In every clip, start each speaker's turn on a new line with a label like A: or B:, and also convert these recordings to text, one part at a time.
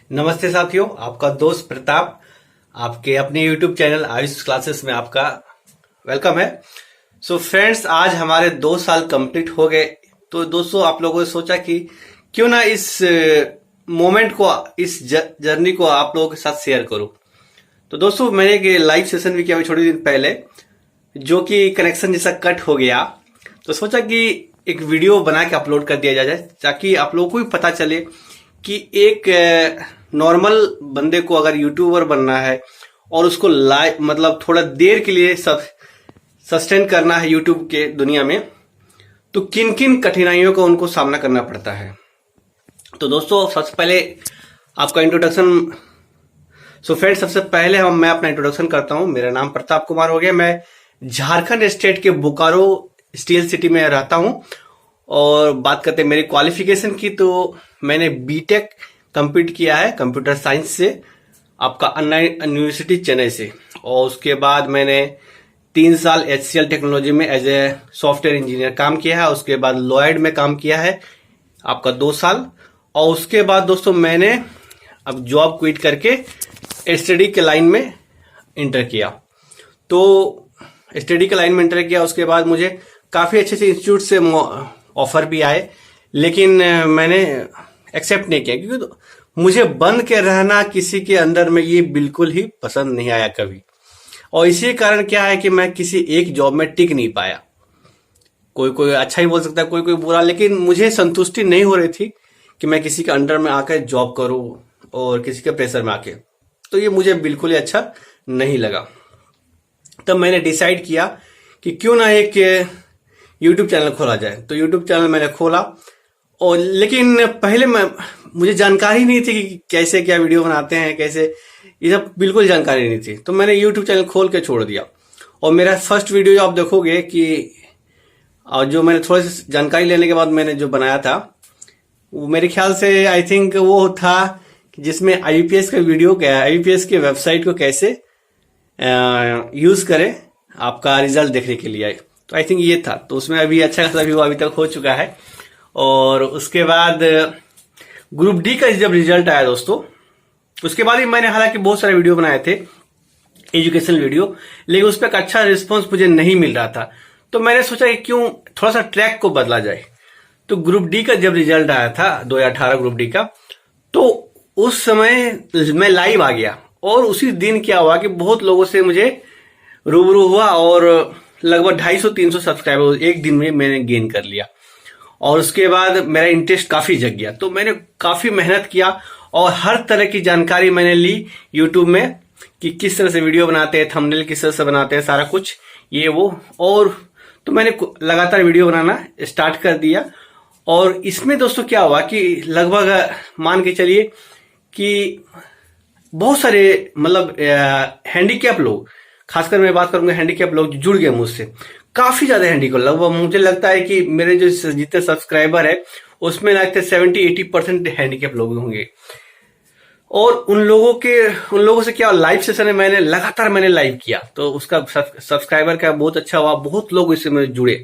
A: नमस्ते साथियों, आपका दोस्त प्रताप आपके अपने YouTube चैनल आयुष क्लासेस में आपका वेलकम है। सो फ्रेंड्स, आज हमारे 2 साल कंप्लीट हो गए। तो दोस्तों, आप लोगों ने सोचा कि क्यों ना इस मोमेंट को, इस जर्नी को आप लोगों के साथ शेयर करूं। तो दोस्तों, मैंने एक लाइव सेशन भी किया अभी थोड़ी दिन पहले, जो कि कनेक्शन जैसा कट हो गया। तो सोचा कि एक वीडियो बना के अपलोड कर दिया जाए, ताकि आप लोगों को भी पता चले कि एक नॉर्मल बंदे को अगर यूट्यूबर बनना है और उसको लाइव मतलब थोड़ा देर के लिए सस्टेन करना है यूट्यूब के दुनिया में, तो किन किन कठिनाइयों का उनको सामना करना पड़ता है। तो दोस्तों, सबसे पहले आपका इंट्रोडक्शन। सो फ्रेंड्स, सबसे पहले मैं अपना इंट्रोडक्शन करता हूं। मेरा नाम प्रताप कुमार हो गया। मैं झारखंड स्टेट के बोकारो स्टील सिटी में रहता हूं। और बात करते हैं मेरी क्वालिफिकेशन की, तो मैंने बीटेक कंप्लीट किया है कंप्यूटर साइंस से, आपका अन्ना यूनिवर्सिटी चेन्नई से। और उसके बाद मैंने 3 साल HCL टेक्नोलॉजी में एज ए सॉफ्टवेयर इंजीनियर काम किया है। उसके बाद लॉयड में काम किया है आपका 2 साल। और उसके बाद दोस्तों, मैंने अब जॉब क्विट करके स्टडी के लाइन में इंटर किया। तो स्टडी के लाइन में इंटर किया, उसके बाद मुझे काफी अच्छे से इंस्टीट्यूट से ऑफर भी आए, लेकिन मैंने एक्सेप्ट नहीं किया, क्योंकि मुझे बंद के रहना किसी के अंदर में ये बिल्कुल ही पसंद नहीं आया कभी। और इसी कारण क्या है कि मैं किसी एक जॉब में टिक नहीं पाया। कोई कोई अच्छा ही बोल सकता है, कोई कोई बुरा, लेकिन मुझे संतुष्टि नहीं हो रही थी कि मैं किसी के अंडर में आकर जॉब करूं और किसी के प्रेशर में आके। तो ये मुझे बिल्कुल ही अच्छा नहीं लगा। तब मैंने डिसाइड किया कि क्यों ना एक यूट्यूब चैनल खोला जाए। तो यूट्यूब चैनल मैंने खोला, और लेकिन पहले मुझे जानकारी नहीं थी कि कैसे क्या वीडियो बनाते हैं, कैसे, ये सब बिल्कुल जानकारी नहीं थी। तो मैंने यूट्यूब चैनल खोल के छोड़ दिया। और मेरा फर्स्ट वीडियो जो आप देखोगे कि, और जो मैंने थोड़ी सी जानकारी लेने के बाद मैंने जो बनाया था, वो मेरे ख्याल से आई थिंक वो था जिसमें IBPS का वीडियो, क्या IBPS की वेबसाइट को कैसे यूज करें आपका रिजल्ट देखने के लिए। तो आई थिंक ये था। तो उसमें अभी अच्छा खासा व्यू अभी तक हो चुका है। और उसके बाद ग्रुप डी का जब रिजल्ट आया दोस्तों, उसके बाद ही मैंने हालांकि बहुत सारे वीडियो बनाए थे, एजुकेशनल वीडियो, लेकिन उस पर एक अच्छा रिस्पॉन्स मुझे नहीं मिल रहा था। तो मैंने सोचा कि क्यों थोड़ा सा ट्रैक को बदला जाए। तो ग्रुप डी का जब रिजल्ट आया था 2018 ग्रुप डी का, तो उस समय मैं लाइव आ गया। और उसी दिन क्या हुआ कि बहुत लोगों से मुझे रूबरू हुआ, और लगभग 250-300 सब्सक्राइबर एक दिन में मैंने गेन कर लिया। और उसके बाद मेरा इंटरेस्ट काफी जग गया। तो मैंने काफी मेहनत किया और हर तरह की जानकारी मैंने ली यूट्यूब में, कि किस तरह से वीडियो बनाते हैं, थंबनेल किस तरह से बनाते हैं, सारा कुछ ये वो। और तो मैंने लगातार वीडियो बनाना स्टार्ट कर दिया। और इसमें दोस्तों क्या हुआ कि लगभग मान के चलिए कि बहुत सारे मतलब हैंडीकैप लोग, खासकर मैं बात करूंगा हैंडीकैप लोग, जुड़ गए मुझसे। काफी ज्यादा हैंडीकैप, लगभग मुझे लगता है कि मेरे जो जितने सब्सक्राइबर है उसमें लगता है 70-80% हैंडीकैप लोग होंगे। और उन लोगों से क्या लाइव सेशन है, मैंने लगातार लाइव किया, तो उसका सब्सक्राइबर का बहुत अच्छा हुआ, बहुत लोग इससे मेरे जुड़े।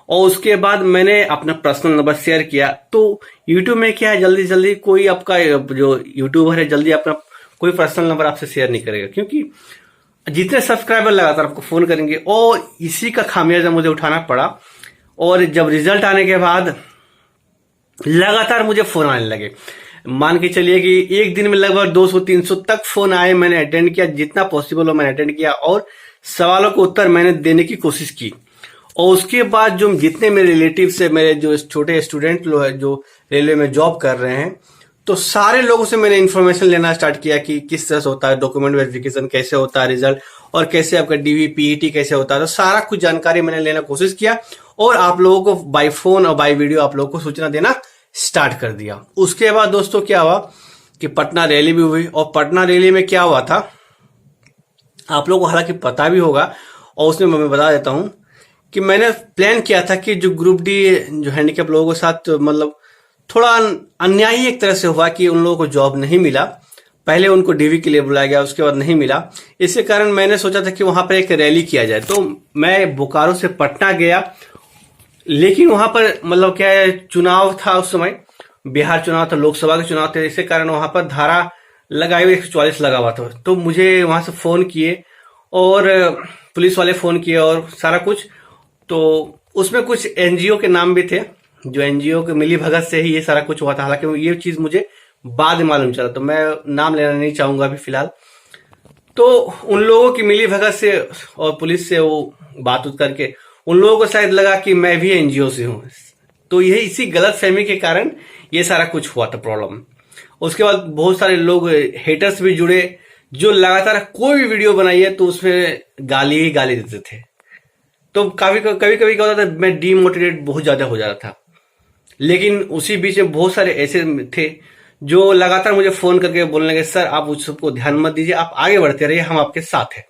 A: और उसके बाद मैंने अपना पर्सनल नंबर शेयर किया। तो यूट्यूब में क्या है, जल्दी जल्दी कोई आपका जो यूट्यूबर है जल्दी अपना कोई पर्सनल नंबर आपसे शेयर नहीं करेगा, क्योंकि जितने सब्सक्राइबर लगातार आपको फोन करेंगे। और इसी का खामियाजा मुझे उठाना पड़ा। और जब रिजल्ट आने के बाद लगातार मुझे फोन आने लगे। मान के चलिए कि एक दिन में लगभग 200-300 तक फोन आए। मैंने अटेंड किया, जितना पॉसिबल हो मैंने अटेंड किया, और सवालों को उत्तर मैंने देने की कोशिश की। और उसके बाद जो जितने मेरे रिलेटिव से, मेरे जो छोटे स्टूडेंट लोग हैं जो रेलवे में जॉब कर रहे हैं, तो सारे लोगों से मैंने इन्फॉर्मेशन लेना स्टार्ट किया कि किस तरह से होता है डॉक्यूमेंट वेरिफिकेशन, कैसे होता है रिजल्ट, और कैसे आपका DV PET कैसे होता है। तो सारा कुछ जानकारी मैंने लेना कोशिश किया, और आप लोगों को बाय फोन और बाय वीडियो आप लोगों को सूचना देना स्टार्ट कर दिया। उसके बाद दोस्तों क्या हुआ कि पटना रैली भी हुई। और पटना रैली में क्या हुआ था, आप लोगों को हालांकि पता भी होगा, और उसमें मैं बता देता हूं कि मैंने प्लान किया था कि जो ग्रुप डी जो हैंडीकैप लोगों के साथ मतलब थोड़ा अन्याय ही एक तरह से हुआ कि उन लोगों को जॉब नहीं मिला। पहले उनको DV के लिए बुलाया गया, उसके बाद नहीं मिला। इसके कारण मैंने सोचा था कि वहां पर एक रैली किया जाए। तो मैं बोकारो से पटना गया, लेकिन वहां पर मतलब क्या है, चुनाव था उस समय, बिहार चुनाव था, लोकसभा के चुनाव थे, इसी कारण वहां पर धारा लगाई हुई 144 लगा हुआ था। तो मुझे वहां से फोन किए और पुलिस वाले फोन किए और सारा कुछ। तो उसमें कुछ एनजीओ के नाम भी थे, जो एनजीओ के मिली भगत से ही ये सारा कुछ हुआ था। हालांकि ये चीज मुझे बाद में मालूम चला, तो मैं नाम लेना नहीं चाहूंगा अभी फिलहाल। तो उन लोगों की मिली भगत से और पुलिस से वो बात उत करके उन लोगों को शायद लगा कि मैं भी एनजीओ से हूं, तो यही इसी गलत फहमी के कारण ये सारा कुछ हुआ था प्रॉब्लम। उसके बाद बहुत सारे लोग हेटर्स भी जुड़े, जो लगातार कोई भी वीडियो बनाई है तो उसमें गाली ही गाली देते थे। तो कभी कभी क्या होता था, मैं डीमोटिवेट बहुत ज्यादा हो जाता था। लेकिन उसी बीच में बहुत सारे ऐसे थे जो लगातार मुझे फोन करके बोलने लगे, सर आप उस सबको ध्यान मत दीजिए, आप आगे बढ़ते रहिए, हम आपके साथ हैं।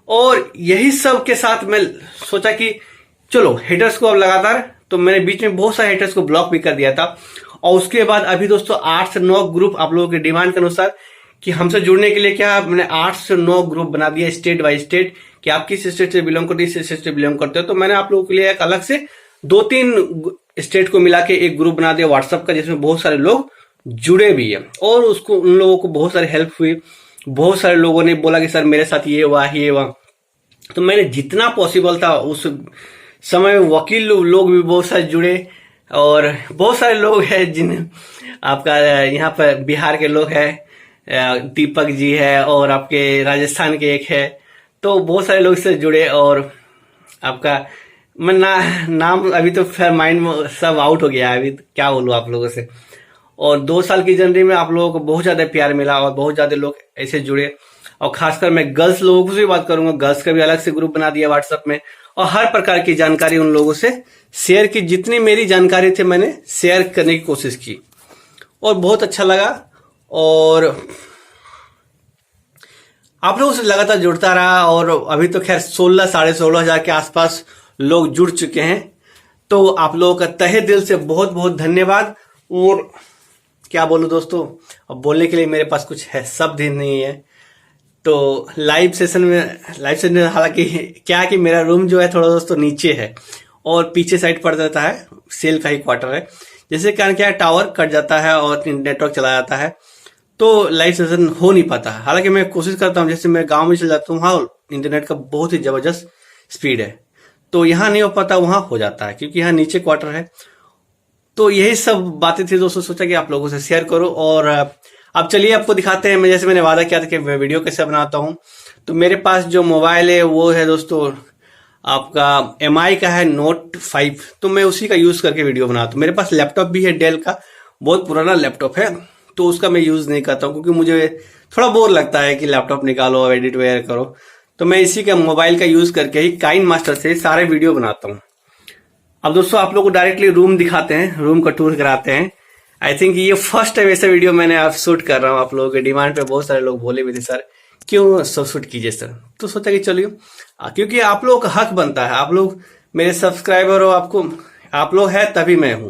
A: और यही सब के साथ मैं सोचा कि चलो हेटर्स को अब लगातार, तो मैंने बीच में बहुत सारे हेटर्स को ब्लॉक भी कर दिया था। और उसके बाद अभी दोस्तों 8 से 9 ग्रुप आप लोगों के डिमांड के अनुसार कि हमसे जुड़ने के लिए क्या, मैंने 8 से 9 ग्रुप बना दिया स्टेट बाय स्टेट, कि आप किस स्टेट से बिलोंग करते हो, इस स्टेट से बिलोंग करते हो। तो मैंने आप लोगों के लिए एक अलग से 2-3 स्टेट को मिला के एक ग्रुप बना दिया व्हाट्सएप का, जिसमें बहुत सारे लोग जुड़े भी है। और उसको उन लोगों को बहुत सारी हेल्प हुई। बहुत सारे लोगों ने बोला कि सर मेरे साथ ये हुआ ये हुआ। तो मैंने जितना पॉसिबल था उस समय, वकील लोग भी बहुत सारे जुड़े, और बहुत सारे लोग हैं जिन आपका यहाँ पर बिहार के लोग हैं, दीपक जी है, और आपके राजस्थान के एक है। तो बहुत सारे लोग इससे जुड़े, और आपका मैं नाम अभी तो फिर माइंड में सब आउट हो गया है, अभी क्या बोलूं आप लोगों से। और 2 साल की जर्नी में आप लोगों को बहुत ज्यादा प्यार मिला और बहुत ज्यादा लोग ऐसे जुड़े। और खासकर मैं गर्ल्स लोगों से भी बात करूंगा, गर्ल्स का भी अलग से ग्रुप बना दिया व्हाट्सएप में, और हर प्रकार की जानकारी उन लोगों से शेयर की। जितनी मेरी जानकारी थी मैंने शेयर करने की कोशिश की, और बहुत अच्छा लगा। और आप लोगों से लगातार जुड़ता रहा, और अभी तो खैर 16-16,500 के आसपास लोग जुड़ चुके हैं। तो आप लोगों का तहे दिल से बहुत बहुत धन्यवाद। और क्या बोलूं दोस्तों, अब बोलने के लिए मेरे पास कुछ है शब्द ही नहीं है। तो लाइव सेशन में हालांकि क्या कि मेरा रूम जो है थोड़ा दोस्तों नीचे है, और पीछे साइड पड़ जाता है, सेल का ही क्वार्टर है, जिसके कारण क्या है टावर कट जाता है और नेटवर्क चला जाता है, तो लाइव सेशन हो नहीं पाता है। हालांकि मैं कोशिश करता हूँ, जैसे मैं गांव में चल जाता हूँ, वहां इंटरनेट का बहुत ही जबरदस्त स्पीड है, तो यहाँ नहीं हो पाता, वहां हो जाता है क्योंकि यहाँ नीचे क्वार्टर है। तो यही सब बातें थी दोस्तों, सोचा कि आप लोगों से शेयर करो। और अब चलिए आपको दिखाते हैं, मैं जैसे मैंने वादा किया था कि मैं वीडियो कैसे बनाता हूँ। तो मेरे पास जो मोबाइल है वो है दोस्तों आपका MI का है Note 5, तो मैं उसी का यूज करके वीडियो बनाता हूँ। मेरे पास लैपटॉप भी है, डेल का बहुत पुराना लैपटॉप है, तो उसका मैं यूज नहीं करता हूँ क्योंकि मुझे थोड़ा बोर लगता है कि लैपटॉप निकालो एडिट वगैरह करो। तो मैं इसी का मोबाइल का यूज करके ही काइन मास्टर से सारे वीडियो बनाता हूँ। अब दोस्तों आप लोग को डायरेक्टली रूम दिखाते हैं, रूम का टूर कराते हैं। आई थिंक ये फर्स्ट टाइम ऐसा वीडियो मैंने आप शूट कर रहा हूँ। आप लोगों के डिमांड पे बहुत सारे लोग बोले भी थे सर क्यों सब शूट कीजिए सर, तो सोचा कि चलिए, क्योंकि आप लोगों का हक बनता है, आप लोग मेरे सब्सक्राइबर हो, आपको आप लोग हैं तभी मैं हूं,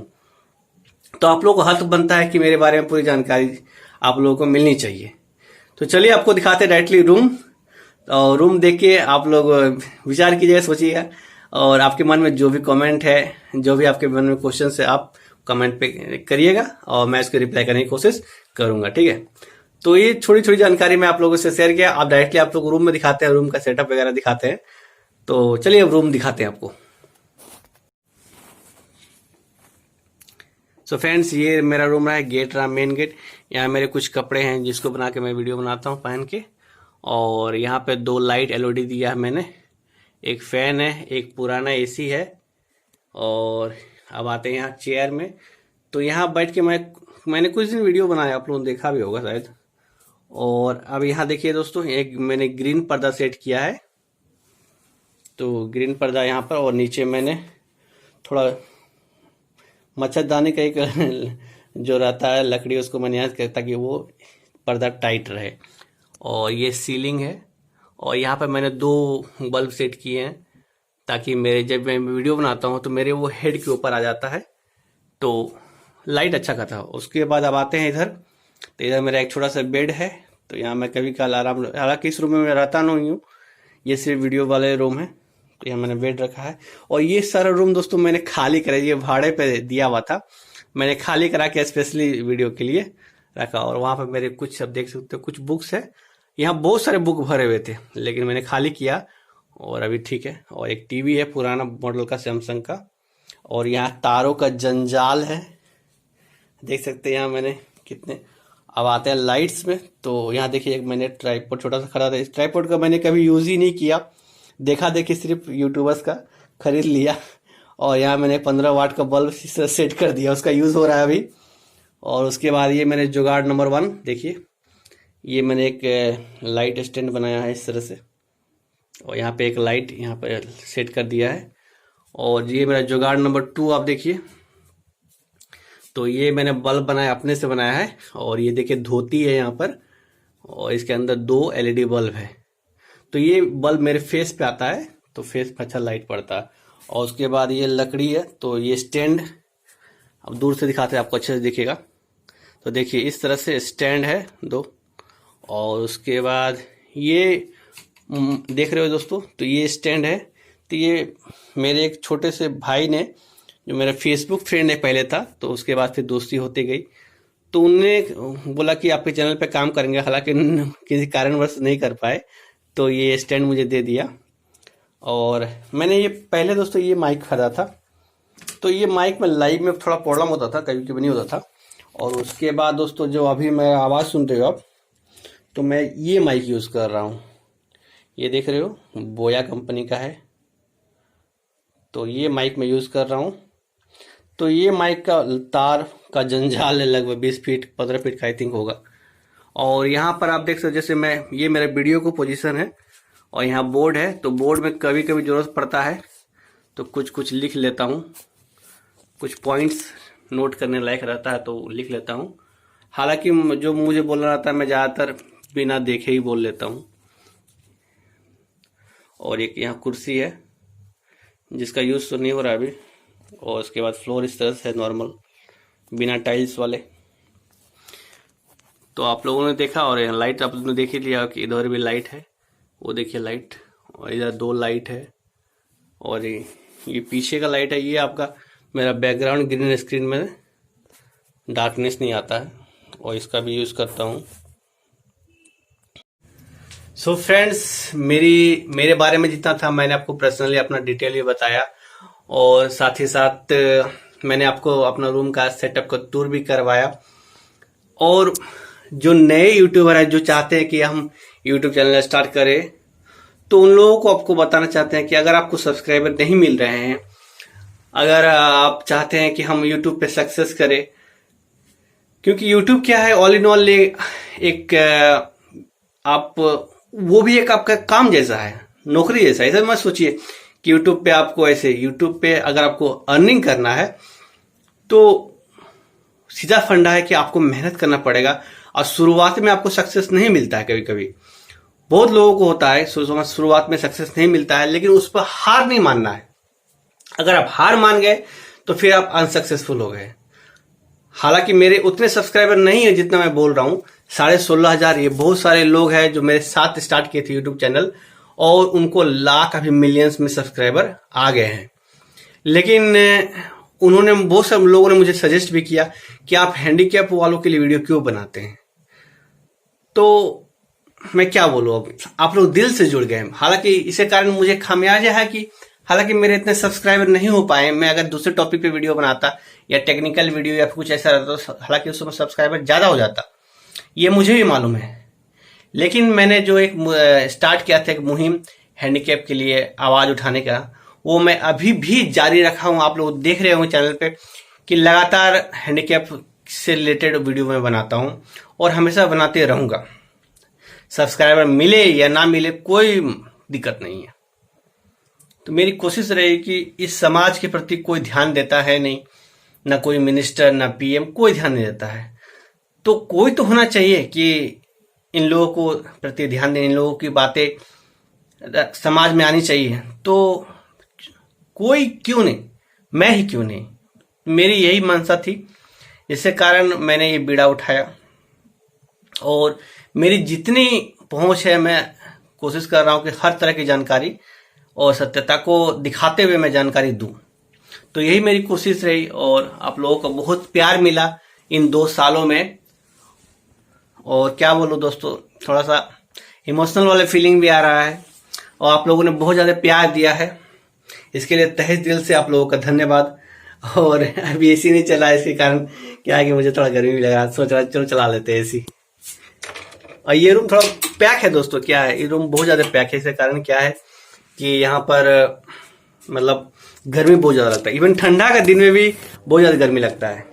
A: तो आप लोगों को हक बनता है कि मेरे बारे में पूरी जानकारी आप लोगों को मिलनी चाहिए। तो चलिए आपको दिखाते हैं डायरेक्टली रूम, और रूम देख के आप लोग विचार कीजिएगा, सोचिएगा, और आपके मन में जो भी कमेंट है, जो भी आपके मन में क्वेश्चन है, आप कमेंट पे करिएगा और मैं इसको रिप्लाई करने की कोशिश करूंगा, ठीक है। तो ये छोटी छोटी जानकारी मैं आप लोगों से शेयर किया। आप डायरेक्टली आप लोग रूम में दिखाते हैं, रूम का सेटअप वगैरह दिखाते हैं। तो चलिए अब रूम दिखाते हैं आपको। सो फ्रेंड्स ये मेरा रूम रहा है, गेट रहा मेन गेट। यहाँ मेरे कुछ कपड़े हैं जिसको बना के मैं वीडियो बनाता हूँ पहन के, और यहाँ पे 2 लाइट LED दिया है मैंने, एक फैन है, एक पुराना AC है। और अब आते हैं यहाँ चेयर में, तो यहाँ बैठ के मैंने कुछ दिन वीडियो बनाया, आप लोगों ने देखा भी होगा शायद। और अब यहाँ देखिए दोस्तों, एक मैंने ग्रीन पर्दा सेट किया है, तो ग्रीन पर्दा यहाँ पर, और नीचे मैंने थोड़ा मच्छरदानी का एक जो रहता है लकड़ी, उसको मैंने यहाँ करता ताकि वो पर्दा टाइट रहे। और ये सीलिंग है, और यहाँ पर मैंने 2 बल्ब सेट किए हैं ताकि मेरे जब मैं वीडियो बनाता हूँ तो मेरे वो हेड के ऊपर आ जाता है, तो लाइट अच्छा खाता है। उसके बाद अब आते हैं इधर, तो इधर मेरा एक छोटा सा बेड है, तो यहाँ मैं कभी कल आराम, हालांकि इस रूम में मैं रहता नहीं हूँ, ये सिर्फ वीडियो वाले रूम है, तो यहाँ मैंने बेड रखा है। और ये सारा रूम दोस्तों मैंने खाली करा, ये भाड़े पे दिया हुआ था, मैंने खाली करा के स्पेशली वीडियो के लिए रखा। और वहां पर मेरे कुछ, अब देख सकते हो, कुछ बुक्स है। यहाँ बहुत सारे बुक भरे हुए थे, लेकिन मैंने खाली किया और अभी ठीक है। और एक टीवी है पुराना मॉडल का, सैमसंग का। और यहाँ तारों का जंजाल है, देख सकते हैं। यहाँ मैंने कितने, अब आते हैं लाइट्स में। तो यहाँ देखिए, एक मैंने ट्राइपॉड छोटा सा खड़ा था। इस ट्राइपॉड का मैंने कभी यूज ही नहीं किया, देखा देखी सिर्फ यूट्यूबर्स का, खरीद लिया। और यहाँ मैंने 15 वाट का बल्ब सेट कर दिया, उसका यूज हो रहा है अभी। और उसके बाद ये मैंने जुगाड़ नंबर 1, देखिए ये मैंने एक लाइट स्टैंड बनाया है इस तरह से। और यहाँ पे एक लाइट यहाँ पे सेट कर दिया है। और ये मेरा जुगाड़ नंबर 2 आप देखिए। तो ये मैंने बल्ब बनाया, अपने से बनाया है। और ये देखिए धोती है यहाँ पर, और इसके अंदर 2 LED बल्ब है। तो ये बल्ब मेरे फेस पे आता है, तो फेस पे अच्छा लाइट पड़ता है। और उसके बाद ये लकड़ी है, तो ये स्टैंड, अब दूर से दिखाते हैं आपको अच्छे से दिखेगा। तो देखिए इस तरह से स्टैंड है 2। और उसके बाद ये देख रहे हो दोस्तों, तो ये स्टैंड है। तो ये मेरे एक छोटे से भाई ने, जो मेरा फेसबुक फ्रेंड है पहले था, तो उसके बाद फिर दोस्ती होती गई। तो उनने बोला कि आपके चैनल पे काम करेंगे, हालांकि किसी कारणवश नहीं कर पाए। तो ये स्टैंड मुझे दे दिया। और मैंने ये पहले दोस्तों ये माइक खरीदा था। तो ये माइक में लाइव में थोड़ा प्रॉब्लम होता था, कभी कभी नहीं होता था। और उसके बाद दोस्तों, जो अभी मैं आवाज़ सुन रहे हो आप, तो मैं ये माइक यूज़ कर रहा हूँ। ये देख रहे हो, बोया कंपनी का है। तो ये माइक मैं यूज़ कर रहा हूँ। तो ये माइक का तार का जंजाल है, लगभग 20 फीट 15 फीट का आई थिंक होगा। और यहाँ पर आप देख सकते, जैसे मैं, ये मेरे वीडियो को पोजीशन है। और यहाँ बोर्ड है, तो बोर्ड में कभी कभी ज़रूरत पड़ता है तो कुछ कुछ लिख लेता हूँ। कुछ पॉइंट्स नोट करने लायक रहता है तो लिख लेता हूँ। हालांकि जो मुझे बोलना रहता है, मैं ज़्यादातर बिना देखे ही बोल लेता हूँ। और एक यहाँ कुर्सी है, जिसका यूज़ तो नहीं हो रहा अभी। और उसके बाद फ्लोर इस तरह से है, नॉर्मल, बिना टाइल्स वाले। तो आप लोगों ने देखा। और लाइट आप लोगों ने देख ही लिया कि इधर भी लाइट है, वो देखिए लाइट। और इधर 2 लाइट है। और ये पीछे का लाइट है, ये आपका मेरा बैकग्राउंड ग्रीन स्क्रीन में डार्कनेस नहीं आता है, और इसका भी यूज़ करता हूँ। सो फ्रेंड्स, मेरे बारे में जितना था मैंने आपको पर्सनली अपना डिटेल भी बताया। और साथ ही साथ मैंने आपको अपना रूम का सेटअप का टूर भी करवाया। और जो नए यूट्यूबर हैं, जो चाहते हैं कि हम यूट्यूब चैनल स्टार्ट करें, तो उन लोगों को आपको बताना चाहते हैं कि अगर आपको सब्सक्राइबर नहीं मिल रहे हैं, अगर आप चाहते हैं कि हम यूट्यूब पे सक्सेस करें, क्योंकि यूट्यूब क्या है, ऑल इन ऑल एक आप, वो भी एक आपका काम जैसा है, नौकरी जैसा है। ऐसा मत सोचिए कि यूट्यूब पे आपको, ऐसे यूट्यूब पे अगर आपको अर्निंग करना है तो सीधा फंडा है कि आपको मेहनत करना पड़ेगा। और शुरुआत में आपको सक्सेस नहीं मिलता है। कभी कभी बहुत लोगों को होता है, शुरुआत में सक्सेस नहीं मिलता है, लेकिन उस पर हार नहीं मानना है। अगर आप हार मान गए तो फिर आप अनसक्सेसफुल हो गए। हालांकि मेरे उतने सब्सक्राइबर नहीं है जितना मैं बोल रहा हूँ, 16,500। ये बहुत सारे लोग हैं जो मेरे साथ स्टार्ट किए थे यूट्यूब चैनल, और उनको लाख, अभी मिलियंस में सब्सक्राइबर आ गए हैं। लेकिन उन्होंने, बहुत सारे लोगों ने मुझे सजेस्ट भी किया कि आप हैंडीकैप वालों के लिए वीडियो क्यों बनाते हैं। तो मैं क्या बोलूं, अब आप लोग दिल से जुड़ गए। हालांकि इसे कारण मुझे खामियाजा है कि हालांकि मेरे इतने सब्सक्राइबर नहीं हो पाए। मैं अगर दूसरे टॉपिक पे वीडियो बनाता या टेक्निकल वीडियो या कुछ ऐसा रहता, तो हालांकि उस समय सब्सक्राइबर ज्यादा हो जाता, ये मुझे भी मालूम है। लेकिन मैंने जो एक स्टार्ट किया था, एक मुहिम हैंडीकैप के लिए आवाज उठाने का, वो मैं अभी भी जारी रखा हूं। आप लोग देख रहे होंगे चैनल पे कि लगातार हैंडीकैप से रिलेटेड वीडियो मैं बनाता हूं, और हमेशा बनाते रहूंगा। सब्सक्राइबर मिले या ना मिले, कोई दिक्कत नहीं है। तो मेरी कोशिश रहेगी कि इस समाज के प्रति कोई ध्यान देता है नहीं, ना कोई मिनिस्टर, ना पीएम, कोई ध्यान नहीं देता है। तो कोई तो होना चाहिए कि इन लोगों को प्रति ध्यान दें, इन लोगों की बातें समाज में आनी चाहिए। तो कोई क्यों नहीं, मैं ही क्यों नहीं, मेरी यही मंशा थी। इसके कारण मैंने ये बीड़ा उठाया, और मेरी जितनी पहुंच है मैं कोशिश कर रहा हूं कि हर तरह की जानकारी और सत्यता को दिखाते हुए मैं जानकारी दूं। तो यही मेरी कोशिश रही और आप लोगों का बहुत प्यार मिला इन 2 सालों में। और क्या बोलूं दोस्तों, थोड़ा सा इमोशनल वाला फीलिंग भी आ रहा है और आप लोगों ने बहुत ज्यादा प्यार दिया है, इसके लिए तहे दिल से आप लोगों का धन्यवाद। और अभी एसी नहीं चला, इसके कारण क्या है कि मुझे थोड़ा गर्मी भी लग रहा है, सोच रहा चलो चला लेते हैं एसी। और ये रूम थोड़ा पैक है दोस्तों, क्या है ये रूम बहुत ज्यादा पैक है, इसके कारण क्या है कि यहाँ पर मतलब गर्मी बहुत ज्यादा लगता है, इवन ठंडा का दिन में भी बहुत ज्यादा गर्मी लगता है,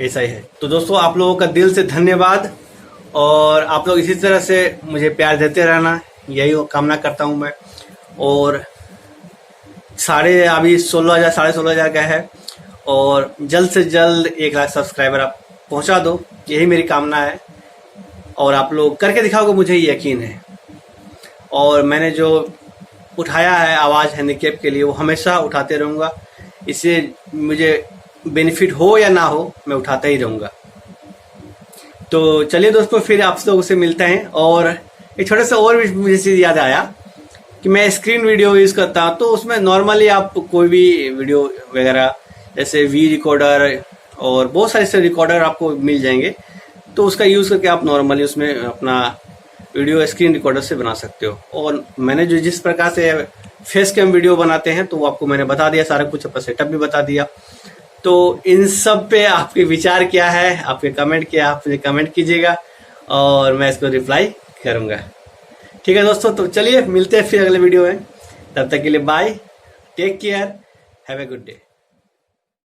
A: ऐसा ही है। तो दोस्तों आप लोगों का दिल से धन्यवाद और आप लोग इसी तरह से मुझे प्यार देते रहना, यही कामना करता हूं मैं। और अभी 16,000 16,500 का है और जल्द से जल्द 1 लाख सब्सक्राइबर आप पहुंचा दो, यही मेरी कामना है। और आप लोग करके दिखाओगे, मुझे यकीन है। और मैंने जो उठाया है आवाज़ हैंडीकैप के लिए, वो हमेशा उठाते रहूँगा, इससे मुझे बेनिफिट हो या ना हो मैं उठाता ही रहूँगा। तो चलिए दोस्तों, फिर आप लोगों से मिलते हैं। और एक छोटा सा और भी मुझे चीज़ याद आया कि मैं स्क्रीन वीडियो यूज़ करता हूँ, तो उसमें नॉर्मली आप कोई भी वीडियो वगैरह जैसे वी रिकॉर्डर और बहुत सारे से रिकॉर्डर आपको मिल जाएंगे, तो उसका यूज़ करके आप नॉर्मली उसमें अपना वीडियो स्क्रीन रिकॉर्डर से बना सकते हो। और मैंने जो जिस प्रकार से फेस कैम वीडियो बनाते हैं तो वो आपको मैंने बता दिया, सारा कुछ अपना सेटअप भी बता दिया। तो इन सब पे आपके विचार क्या है, आपके कमेंट क्या, आप मुझे कमेंट कीजिएगा और मैं इसको रिप्लाई करूँगा। ठीक है दोस्तों, तो चलिए मिलते हैं फिर अगले वीडियो में, तब तक के लिए bye, take care, have a good day.